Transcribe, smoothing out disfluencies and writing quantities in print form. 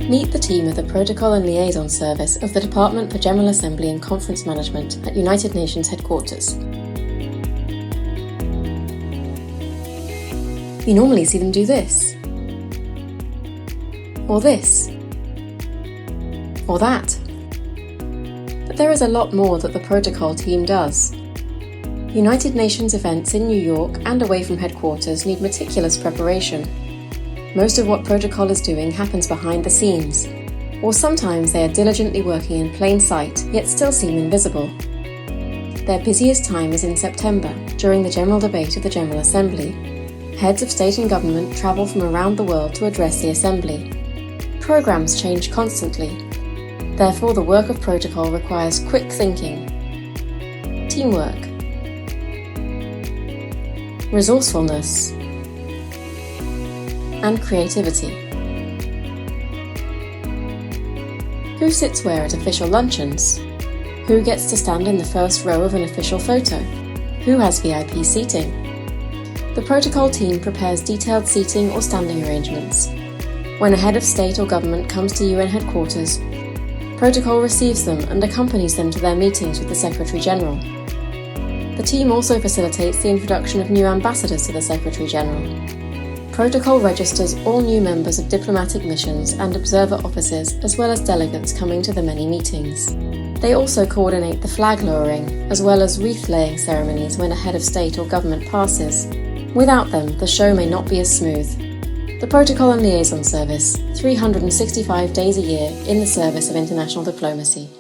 Meet the team of the Protocol and Liaison Service of the Department for General Assembly and Conference Management at United Nations headquarters. You normally see them do this, or this, or that. But there is a lot more that the Protocol team does. United Nations events in New York and away from headquarters need meticulous preparation. Most of what Protocol is doing happens behind the scenes, or sometimes they are diligently working in plain sight, yet still seem invisible. Their busiest time is in September, during the general debate of the General Assembly. Heads of state and government travel from around the world to address the Assembly. Programs change constantly. Therefore, the work of Protocol requires quick thinking, teamwork, resourcefulness, and creativity. Who sits where at official luncheons? Who gets to stand in the first row of an official photo? Who has VIP seating? The Protocol team prepares detailed seating or standing arrangements. When a head of state or government comes to UN headquarters, Protocol receives them and accompanies them to their meetings with the Secretary General. The team also facilitates the introduction of new ambassadors to the Secretary General. Protocol registers all new members of diplomatic missions and observer offices, as well as delegates coming to the many meetings. They also coordinate the flag lowering, as well as wreath-laying ceremonies when a head of state or government passes. Without them, the show may not be as smooth. The Protocol and Liaison Service, 365 days a year in the service of international diplomacy.